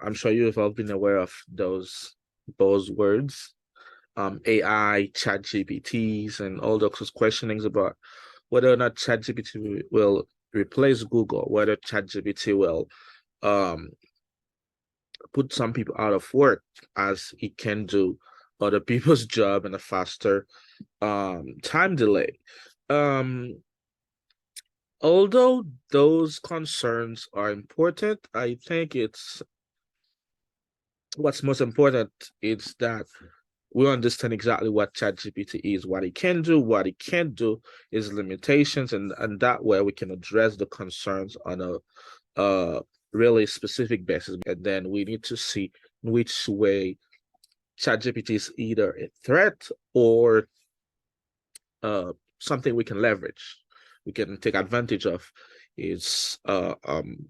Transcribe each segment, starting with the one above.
I'm sure you've all been aware of those buzzwords, AI, chat GPTs, and all those questionings about whether or not chat GPT will replace Google, whether chat GPT will um, put some people out of work as it can do other people's job in a faster time delay. Um, although those concerns are important, I think it's what's most important is that we understand exactly what ChatGPT is, what it can do, what it can't do, its limitations, and that way we can address the concerns on a really specific basis. And then we need to see which way ChatGPT is either a threat or something we can leverage. We can take advantage of its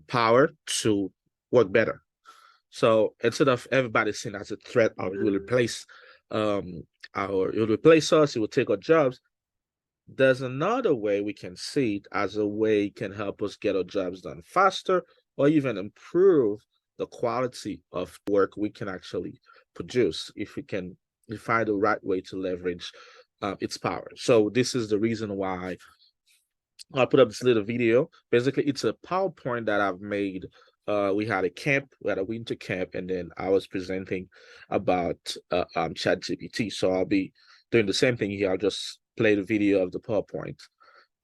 power to work better. So instead of everybody seeing as a threat or it will replace um it will replace us, it will take our jobs. There's another way we can see it as a way it can help us get our jobs done faster or even improve the quality of work we can actually produce if we can find the right way to leverage its power. So this is the reason why I put up this little video. Basically, it's a PowerPoint that I've made. We had a camp, we had a winter camp, and then I was presenting about ChatGPT. So I'll be doing the same thing here. I'll just play the video of the PowerPoint,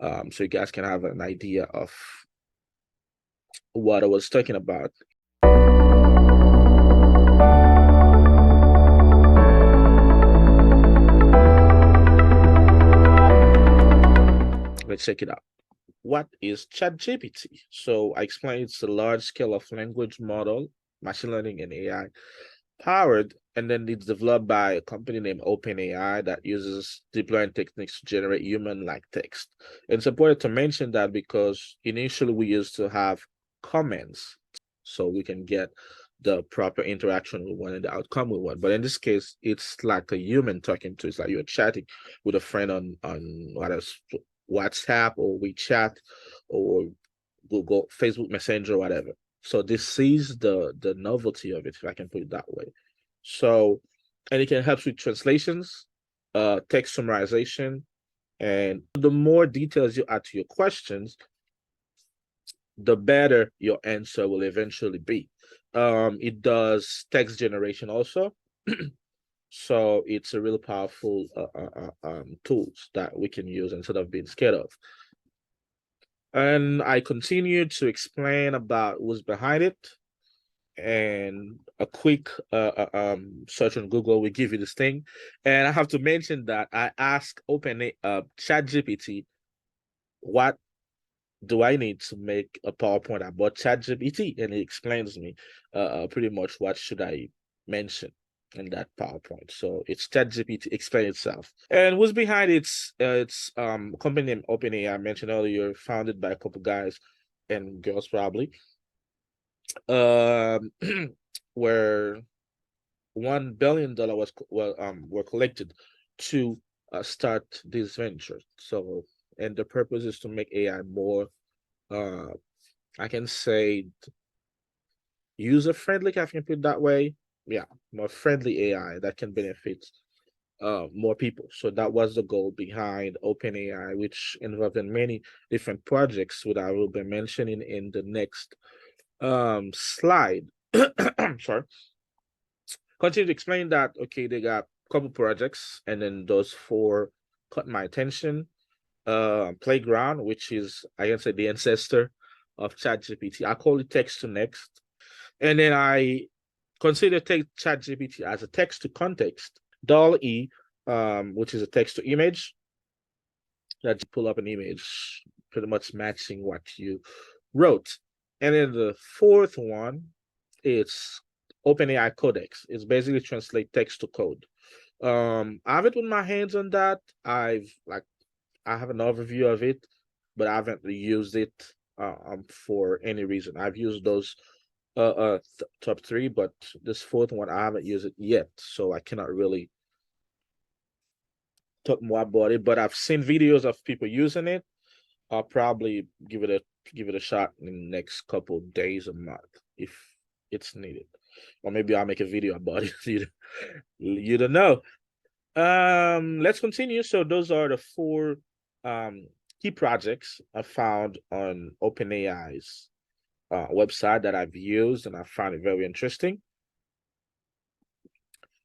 so you guys can have an idea of what I was talking about. Let's check it out. What is ChatGPT? So I explained it's a large scale of language model, machine learning and AI powered, and then it's developed by a company named OpenAI that uses deep learning techniques to generate human-like text. It's important to mention that because initially we used to have comments so we can get the proper interaction we want and the outcome we want. But in this case, it's like a human talking to. It's like you're chatting with a friend on what else, WhatsApp or WeChat or Google, Facebook Messenger, whatever. So this is the novelty of it, if I can put it that way. So, and it can help with translations, text summarization, and the more details you add to your questions, the better your answer will eventually be. It does text generation also. So it's a really powerful tools that we can use instead of being scared of. And I continue to explain about who's behind it. And a quick search on Google will give you this thing. And I have to mention that I asked ChatGPT, what do I need to make a PowerPoint about ChatGPT? And it explains me pretty much what should I mention in that PowerPoint. So it's ChatGPT explain itself. And who's behind its company named OpenAI I mentioned earlier, founded by a couple guys and girls probably. Um where $1 billion were collected to start this venture. So, and the purpose is to make AI more I can say user friendly, if I can put it that way. Yeah, more friendly AI that can benefit more people. So that was the goal behind OpenAI, which involved in many different projects, which I will be mentioning in the next slide. Sorry. Continue to explain that, okay, they got a couple projects, and then those four caught my attention. Playground, which is, I can say, the ancestor of ChatGPT. I call it text to next. And then I consider ChatGPT as a text to context. DALL-E, which is a text to image, that you pull up an image pretty much matching what you wrote. And then the fourth one, it's OpenAI Codex. It's basically translate text to code. I haven't put my hands on that. I have an overview of it, but I haven't used it for any reason. I've used those top three, but this fourth one I haven't used it yet, so I cannot really talk more about it. But I've seen videos of people using it. I'll probably give it a shot in the next couple of days, a month, if it's needed. or maybe I'll make a video about it. You don't know. Let's continue. So those are the four key projects I found on OpenAI's website that I've used, and I found it very interesting.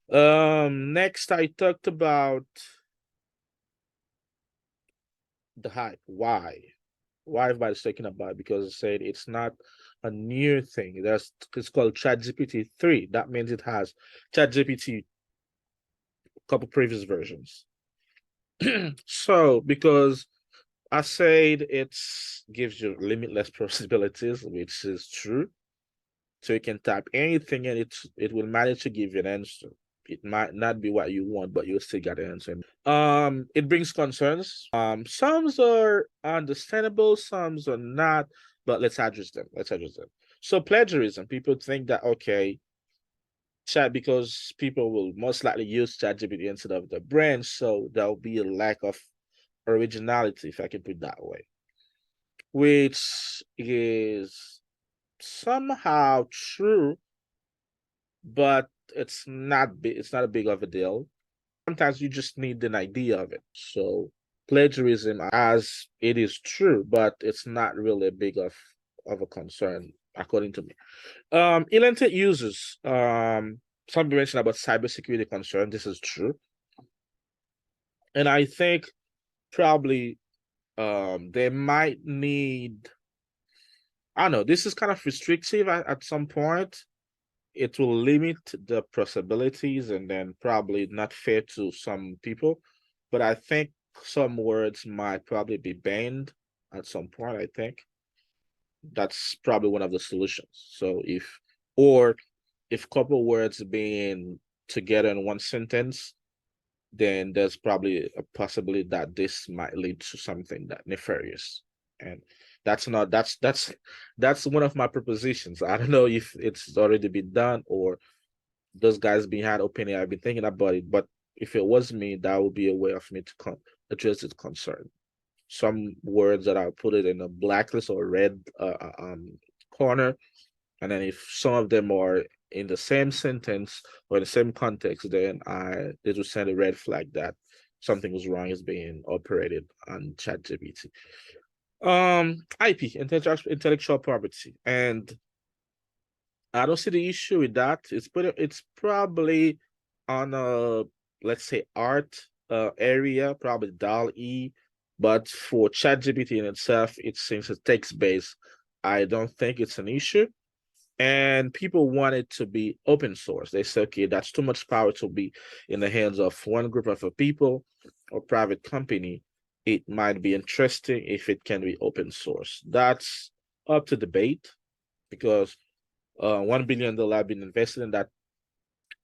Next I talked about the hype. Why everybody's talking about it? Because it said it's not a new thing. It's called ChatGPT 3. That means it has ChatGPT a couple previous versions. So because I said it gives you limitless possibilities, which is true. So you can type anything and it will manage to give you an answer. It might not be what you want, but you'll still get an answer. It brings concerns. Some are understandable, some are not, but let's address them. So plagiarism, people think that okay, chat because people will most likely use ChatGPT instead of the brand, so there'll be a lack of originality, if I can put it that way, which is somehow true, but it's not a big of a deal. Sometimes you just need an idea of it. So plagiarism, as it is true, but it's not really a big of a concern, according to me. Indented users. Somebody mentioned about cybersecurity concern. This is true. And I think probably they might need, I don't know, this is kind of restrictive at some point. It will limit the possibilities and then probably not fair to some people. But I think some words might probably be banned at some point, I think. That's probably one of the solutions. So if couple words being together in one sentence, then there's probably a possibility that this might lead to something that nefarious. And that's one of my propositions. I don't know if it's already been done or those guys behind OpenAI have been thinking about it, but if it was me, that would be a way of me to address this concern. Some words that I put it in a blacklist or red corner, and then if some of them are in the same sentence or in the same context, then it will send a red flag that something was wrong is being operated on ChatGPT. IP, intellectual property, and I don't see the issue with that. It's probably on a, let's say, art area, probably DAL-E, but for ChatGPT in itself, it seems a text based. I don't think it's an issue. And people want it to be open source. They say, okay, that's too much power to be in the hands of one group of people or private company. It might be interesting if it can be open source. That's up to debate because $1 billion been invested in that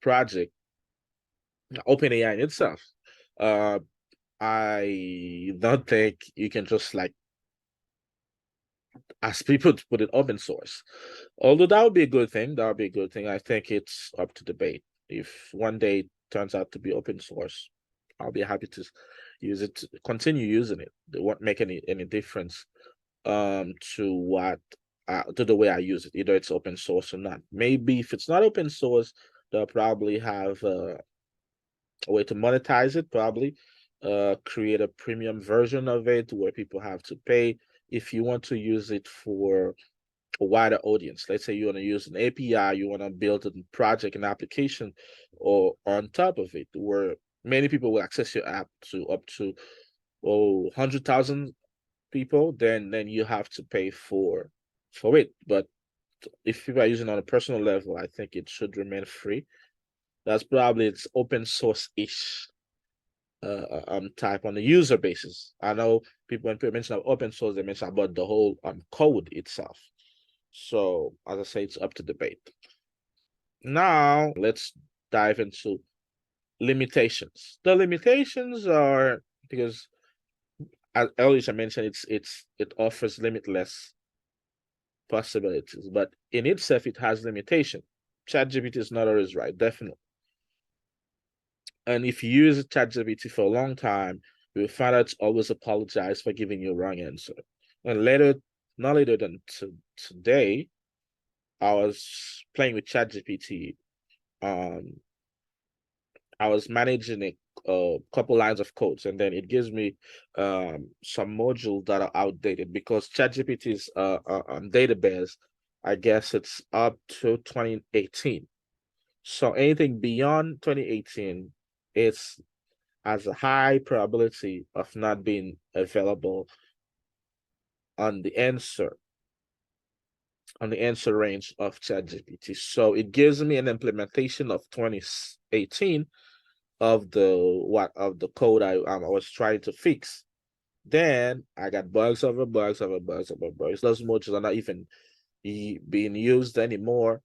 project, OpenAI in itself. Uh, I don't think you can just like ask people to put it open source. Although that would be a good thing. That would be a good thing. I think it's up to debate. If one day it turns out to be open source, I'll be happy to use it, continue using it. It won't make any difference to what to the way I use it, either it's open source or not. Maybe if it's not open source, they'll probably have a way to monetize it, probably create a premium version of it where people have to pay if you want to use it for a wider audience. Let's say you want to use an API, you want to build a project, an application, or on top of it, where many people will access your app to up to 100,000 people, then you have to pay for it. But if people are using on a personal level, I think it should remain free. That's probably its open source-ish type on the user basis. I know people when people mention open source, they mention about the whole code itself. So as I say, it's up to debate. Now let's dive into limitations. The limitations are because as earlier I mentioned, it offers limitless possibilities, but in itself it has limitation. ChatGPT is not always right, definitely. And if you use ChatGPT for a long time, you'll find out it's always apologize for giving you a wrong answer. And later, not later than today, I was playing with ChatGPT. Um, I was managing a couple lines of codes, and then it gives me some modules that are outdated because ChatGPT's database, I guess it's up to 2018. So anything beyond 2018, it's has a high probability of not being available on the answer range of ChatGPT. So it gives me an implementation of 2018 of the code I was trying to fix. Then I got bugs over bugs over bugs over bugs. Those modules are not even being used anymore.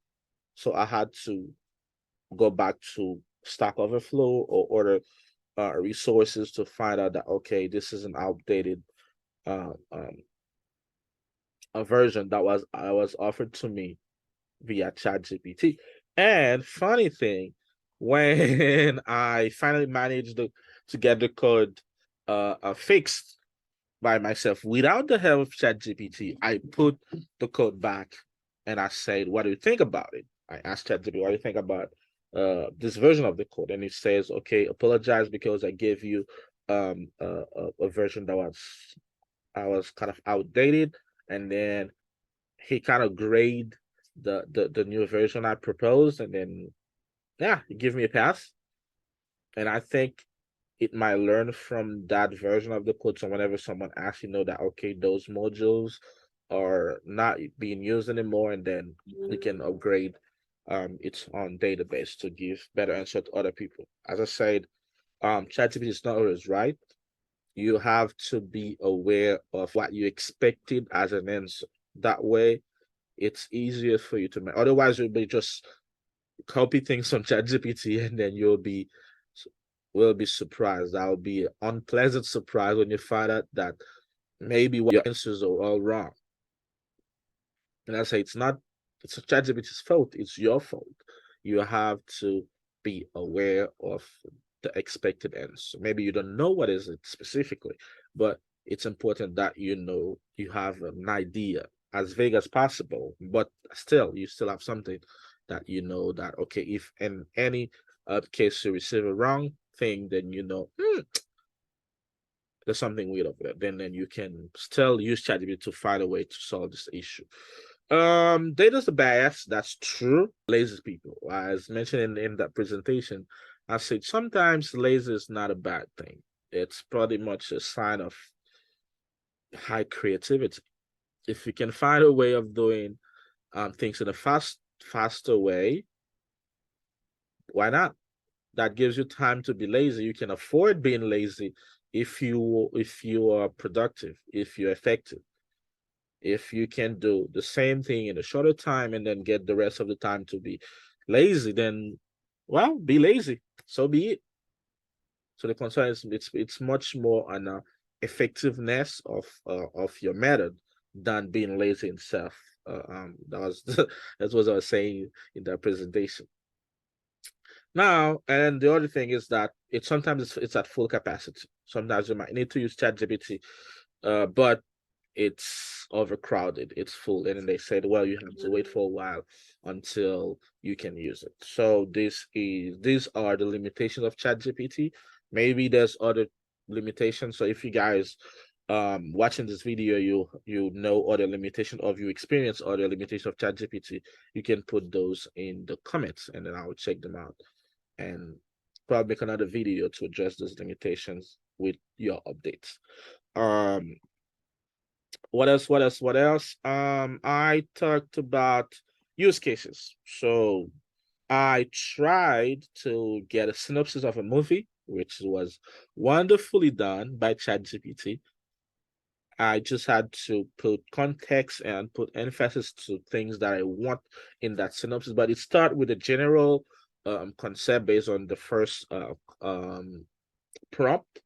So I had to go back to Stack Overflow or order resources to find out that okay, this is an outdated uh, um, a version that was offered to me via ChatGPT. And funny thing, when I finally managed to get the code fixed by myself without the help of ChatGPT, I put the code back and I said, "What do you think about it?" I asked ChatGPT, "What do you think about this version of the code?" And it says, "Okay, apologize because I gave you a version that was kind of outdated, and then he kind of grade the new version I proposed, and then yeah, he give me a pass. And I think it might learn from that version of the code. So whenever someone actually know that okay, those modules are not being used anymore, and then we can upgrade its own database to give better answer to other people. As I said, ChatGPT is not always right. You have to be aware of what you expected as an answer. That way, it's easier for you to make. Otherwise, you'll be just copy things from ChatGPT, and then will be surprised. That will be an unpleasant surprise when you find out that maybe your answers are all wrong. And I say it's ChatGPT's fault. It's your fault. You have to be aware of the expected answer. Maybe you don't know what is it specifically, but it's important that you know you have an idea as vague as possible, but still you still have something that you know that okay, if in any case you receive a wrong thing, then you know there's something weird over there. Then you can still use ChatGPT to find a way to solve this issue. Data's a bias, that's true. Lazy people. As mentioned in that presentation, I said sometimes lazy is not a bad thing. It's pretty much a sign of high creativity. If you can find a way of doing things in a faster way, why not? That gives you time to be lazy. You can afford being lazy if you are productive, if you're effective. If you can do the same thing in a shorter time and then get the rest of the time to be lazy, then well, be lazy. So be it. So the concern is it's much more on effectiveness of your method than being lazy itself. That was that's what I was saying in that presentation. Now, and the other thing is that sometimes it's at full capacity. Sometimes you might need to use ChatGPT, but it's overcrowded, it's full, and then they said, well, you have to wait for a while until you can use it. So these are the limitations of ChatGPT. Maybe there's other limitations. So if you guys watching this video, you know other limitation of you experience other limitation of ChatGPT, you can put those in the comments and then I'll check them out and probably make another video to address those limitations with your updates. What else? What else? What else? I talked about use cases. So I tried to get a synopsis of a movie, which was wonderfully done by ChatGPT. I just had to put context and put emphasis to things that I want in that synopsis. But it started with a general concept based on the first prompt.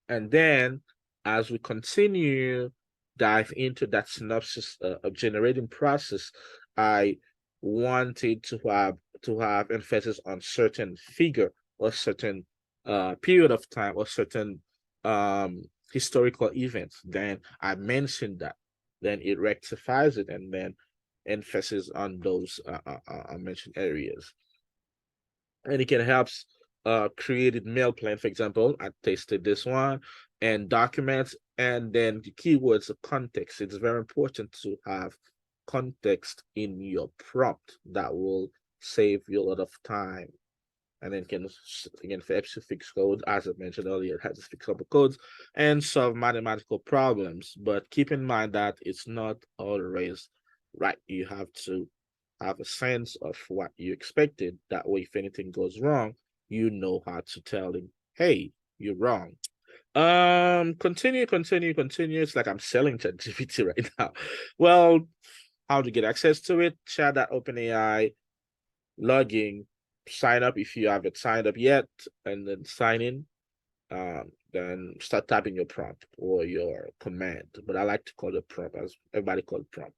And then as we continue dive into that synopsis of generating process, I wanted to have emphasis on certain figure or certain period of time or certain historical events. Then I mentioned that. Then it rectifies it, and then emphasis on those mentioned areas. And it can help created mail plan. For example, I tested this one, and documents, and then the keywords of context. It's very important to have context in your prompt. That will save you a lot of time. And then can again for helps you fix code, as I mentioned earlier, it has to fix couple codes and solve mathematical problems. But keep in mind that it's not always right. You have to have a sense of what you expected. That way, if anything goes wrong, you know how to tell him, hey, you're wrong. Continue. It's like I'm selling ChatGPT right now. Well, how to get access to it? Chat.openai, login, sign up if you haven't signed up yet, and then sign in. Then start typing your prompt or your command. But I like to call it prompt, as everybody calls prompt.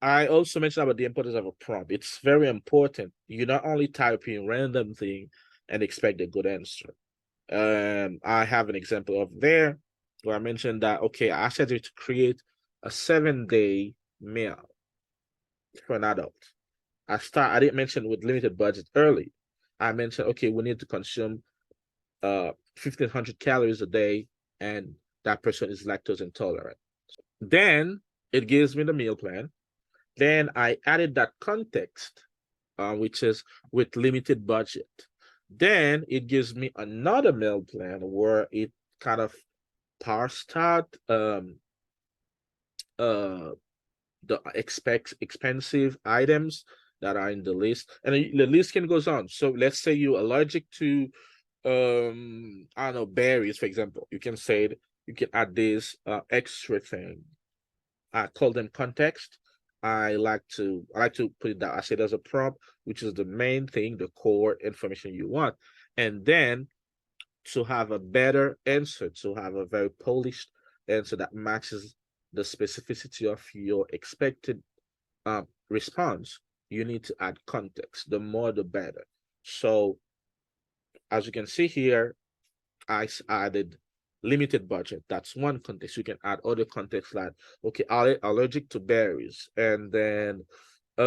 I also mentioned about the importance of a prompt. It's very important. You not only type in random thing and expect a good answer. I have an example of there where I mentioned that, okay, I asked you to create a 7-day meal for an adult. I didn't mention with limited budget early. I mentioned, okay, we need to consume 1,500 calories a day, and that person is lactose intolerant. Then it gives me the meal plan. Then I added that context, which is with limited budget. Then it gives me another meal plan where it kind of parsed out the expensive items that are in the list, and the list can goes on. So let's say you're allergic to I don't know, berries, for example. You can say you can add this extra thing. I call them context. I like to put it down. I say there's a prompt, which is the main thing, the core information you want, and then to have a better answer, to have a very polished answer that matches the specificity of your expected response, you need to add context. The more, the better. So, as you can see here, I added limited budget. That's one context. You can add other contexts like, okay, allergic to berries, and then I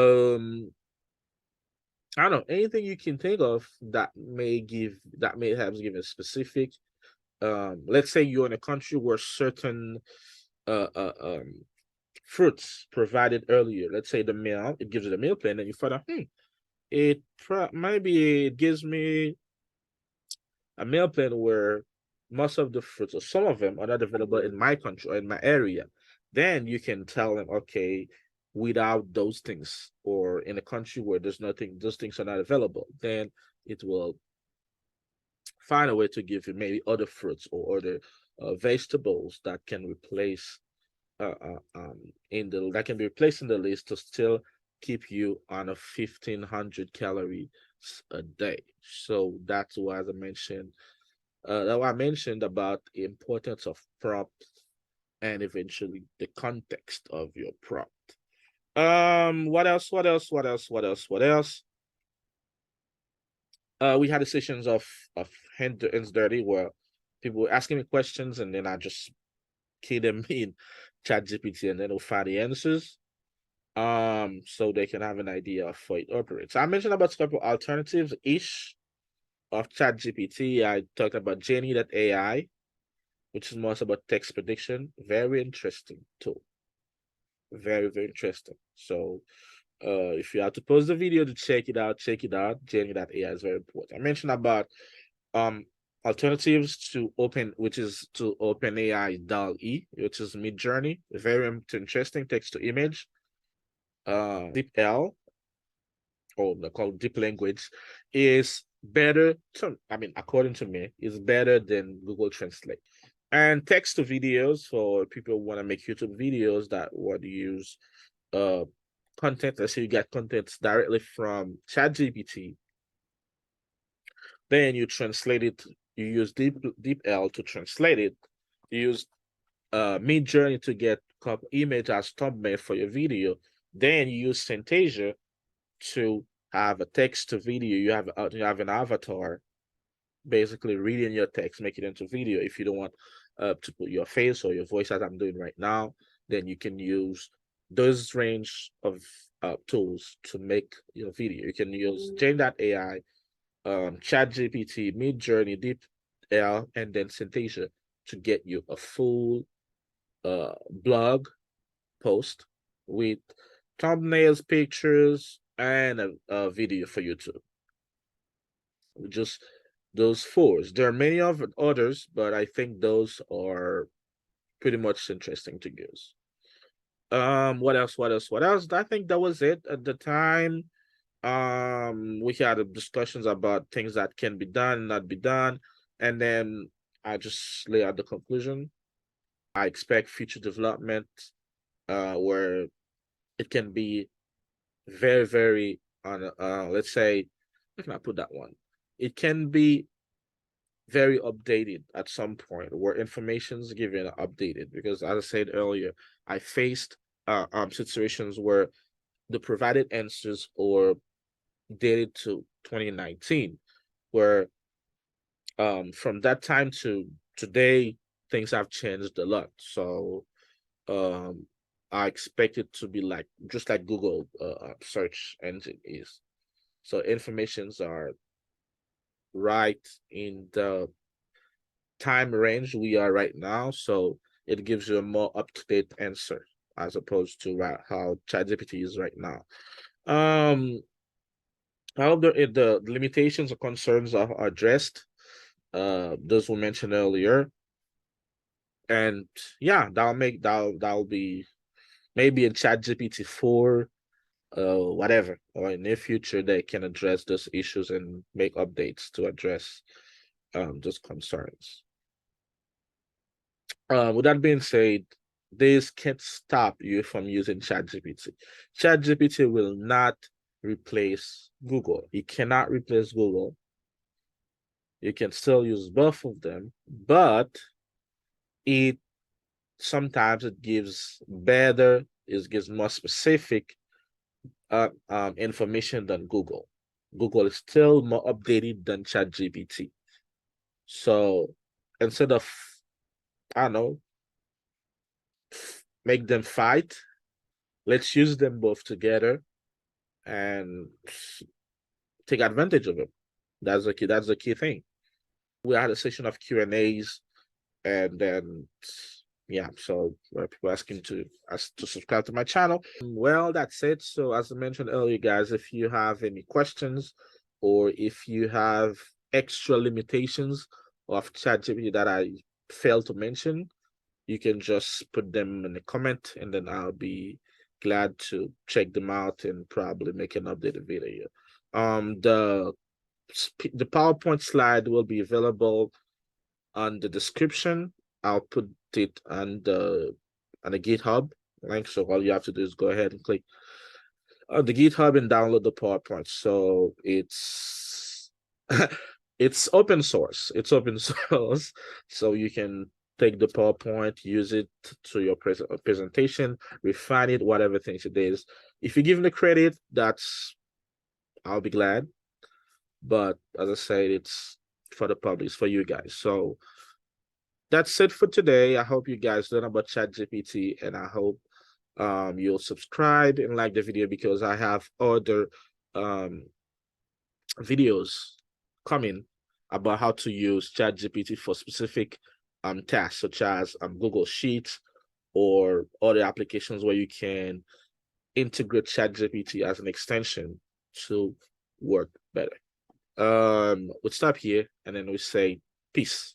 don't know, anything you can think of that may have given a specific. Let's say you're in a country where certain uh, uh um fruits provided earlier. Let's say the meal, it gives you the meal plan, and you find out, maybe it gives me a meal plan where most of the fruits or some of them are not available in my country or in my area. Then you can tell them, okay, without those things, or in a country where there's nothing, those things are not available, then it will find a way to give you maybe other fruits or other vegetables that can replace in the that can be replaced in the list to still keep you on a 1,500 calories a day. So that's why, as I mentioned, that I mentioned about the importance of prompt and eventually the context of your prompt. What else? What else? We had the sessions of hands dirty where people were asking me questions, and then I just key them in ChatGPT, and then it'll find the answers. So they can have an idea of how it operates. I mentioned about a couple alternatives ish of ChatGPT. I talked about Jenny.ai, which is more about text prediction. Very interesting tool. Very, very interesting. So if you have to pause the video to check it out, check it out. Jenny.ai is very important. I mentioned about um alternatives to which is to OpenAI DAL-E, which is Mid-Journey. Very interesting text to image. DeepL, or they call deep language, is better to, I mean, according to me, is better than Google Translate. And text to videos for people who want to make YouTube videos that would use content. Let's say you get content directly from ChatGPT, then you translate it. You use DeepL to translate it. You use Mid-Journey to get image as thumbnail for your video. Then you use Synthesia to have a text to video. You have an avatar basically reading your text, make it into video if you don't want to put your face or your voice as I'm doing right now, then you can use those range of tools to make your video. You can use Gen.ai, chat-gpt, Mid-Journey, DeepL, and then Synthesia to get you a full blog post with thumbnails, pictures, and a video for YouTube. Just those fours. There are many of others, but I think those are pretty much interesting to use. What else? What else? What else? I think that was it at the time. We had discussions about things that can be done, not be done, and then I just lay out the conclusion. I expect future development where it can be very, very on let's say, how can I put that one? It can be very updated at some point where information is given updated, because as I said earlier, I faced situations where the provided answers are dated to 2019, where from that time to today things have changed a lot. So um I expect it to be like just like Google search engine is. So informations are right in the time range we are right now, so it gives you a more up-to-date answer as opposed to how ChatGPT is right now. How the limitations or concerns are addressed, those were mentioned earlier, and yeah, that'll be maybe in ChatGPT 4, whatever, or in the future they can address those issues and make updates to address those concerns. With that being said, this can't stop you from using ChatGPT. ChatGPT will not replace Google. It cannot replace Google. You can still use both of them, but it sometimes it gives better, it gives more specific information than Google. Google is still more updated than ChatGPT. So instead of, I don't know, make them fight, let's use them both together and take advantage of it. That's the key. That's the key thing. We had a session of Q&As, and then yeah, so people asking to us to subscribe to my channel. Well, that's it. So as I mentioned earlier, guys, if you have any questions or if you have extra limitations of ChatGPT that I failed to mention, you can just put them in the comment, and then I'll be glad to check them out and probably make an updated video. The PowerPoint slide will be available on the description. I'll put it on the GitHub link. So all you have to do is go ahead and click on the GitHub and download the PowerPoint. So it's it's open source. It's open source, so you can take the PowerPoint, use it to your presentation, refine it, whatever things it is. If you give me the credit, I'll be glad. But as I said, it's for the public, it's for you guys. So that's it for today. I hope you guys learn about ChatGPT, and I hope you'll subscribe and like the video, because I have other videos coming about how to use ChatGPT for specific tasks, such as Google Sheets or other applications where you can integrate ChatGPT as an extension to work better. We'll stop here, and then we say peace.